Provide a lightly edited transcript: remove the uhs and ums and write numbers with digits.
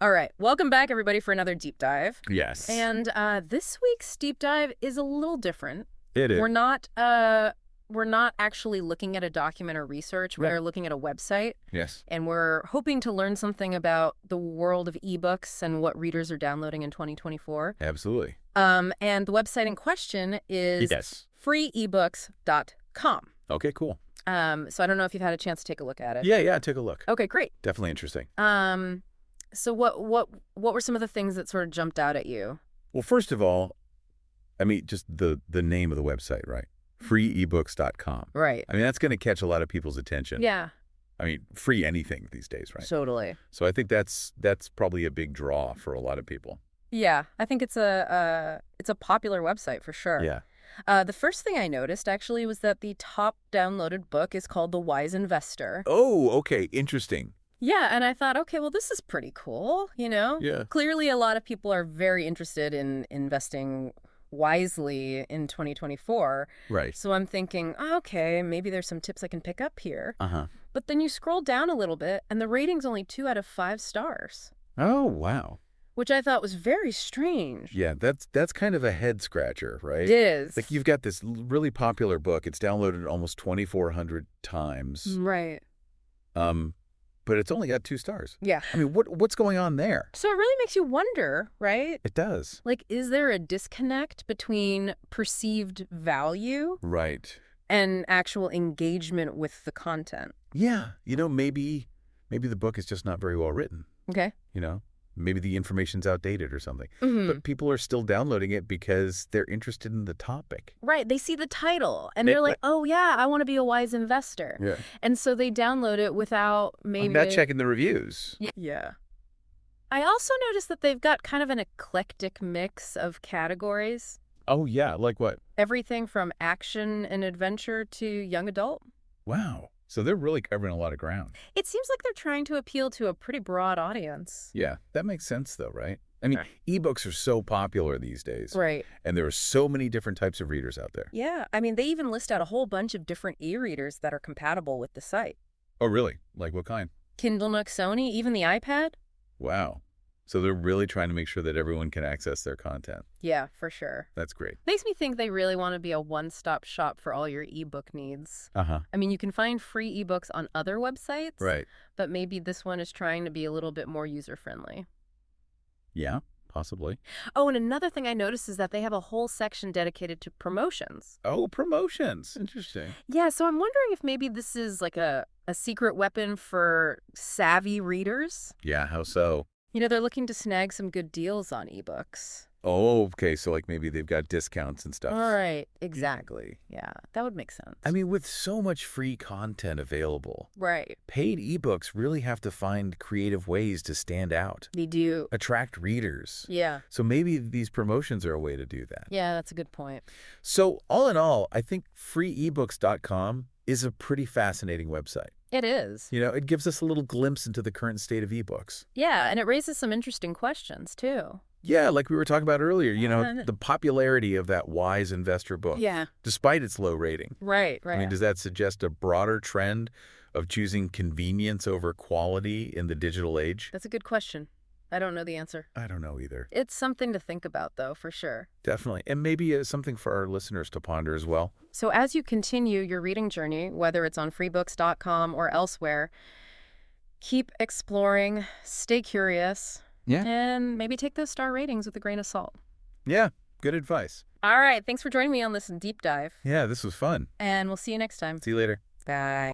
All right. Welcome back, everybody, for another deep dive. Yes. And this week's deep dive is a little different. It is. We're not actually looking at a document or research. We're looking at a website. Yes. And we're hoping to learn something about the world of ebooks and what readers are downloading in 2024. Absolutely. And the website in question is freeebooks.com. Okay, cool. So I don't know if you've had a chance to take a look at it. Yeah, take a look. Okay, great. Definitely interesting. So what were some of the things that sort of jumped out at you? Well, first of all, I mean, just the name of the website, right? Freeebooks.com. Right. I mean, that's going to catch a lot of people's attention. Yeah. I mean, free anything these days, right? Totally. So I think that's probably a big draw for a lot of people. Yeah, I think it's a popular website for sure. Yeah. The first thing I noticed actually was that the top downloaded book is called The Wise Investor. Oh, okay. Interesting. Yeah, and I thought, okay, well, this is pretty cool, you know? Yeah. Clearly, a lot of people are very interested in investing wisely in 2024. Right. So I'm thinking, okay, maybe there's some tips I can pick up here. Uh-huh. But then you scroll down a little bit, and the rating's only 2 out of 5 stars. Oh, wow. Which I thought was very strange. Yeah, that's kind of a head scratcher, right? It is. Like you've got this really popular book. It's downloaded almost 2,400 times. Right. But it's only got 2 stars. Yeah. I mean, what's going on there? So it really makes you wonder, right? It does. Like, is there a disconnect between perceived value Right. and actual engagement with the content? Yeah. You know, maybe the book is just not very well written. Okay. You know, maybe the information's outdated or something. Mm-hmm. But people are still downloading it because they're interested in the topic. Right. They see the title and they're like, oh, yeah, I want to be a wise investor. Yeah. And so they download it without maybe... I'm not checking the reviews. Yeah. I also noticed that they've got kind of an eclectic mix of categories. Oh, yeah. Like what? Everything from action and adventure to young adult. Wow. So they're really covering a lot of ground. It seems like they're trying to appeal to a pretty broad audience. Yeah. That makes sense, though, right? I mean, ebooks are so popular these days. Right. And there are so many different types of readers out there. Yeah. I mean, they even list out a whole bunch of different e-readers that are compatible with the site. Oh, really? Like what kind? Kindle Nook, Sony, even the iPad. Wow. So they're really trying to make sure that everyone can access their content. Yeah, for sure. That's great. Makes me think they really want to be a one-stop shop for all your ebook needs. Uh-huh. I mean, you can find free ebooks on other websites. Right. But maybe this one is trying to be a little bit more user-friendly. Yeah, possibly. Oh, and another thing I noticed is that they have a whole section dedicated to promotions. Oh, promotions. Interesting. Yeah, so I'm wondering if maybe this is like a secret weapon for savvy readers. Yeah, how so? You know, they're looking to snag some good deals on ebooks. Oh, okay. So like maybe they've got discounts and stuff. All right, exactly. Yeah, that would make sense. I mean, with so much free content available, right. Paid ebooks really have to find creative ways to stand out. They do. Attract readers. Yeah. So maybe these promotions are a way to do that. Yeah, that's a good point. So all in all, I think freeebooks.com is a pretty fascinating website. It is. You know, it gives us a little glimpse into the current state of ebooks. Yeah, and it raises some interesting questions, too. Yeah, like we were talking about earlier, you know, the popularity of that Wise Investor book. Yeah. Despite its low rating. Right. I mean, does that suggest a broader trend of choosing convenience over quality in the digital age? That's a good question. I don't know the answer. I don't know either. It's something to think about, though, for sure. Definitely. And maybe something for our listeners to ponder as well. So as you continue your reading journey, whether it's on freebooks.com or elsewhere, keep exploring, stay curious, and maybe take those star ratings with a grain of salt. Yeah, good advice. All right, thanks for joining me on this deep dive. Yeah, this was fun. And we'll see you next time. See you later. Bye.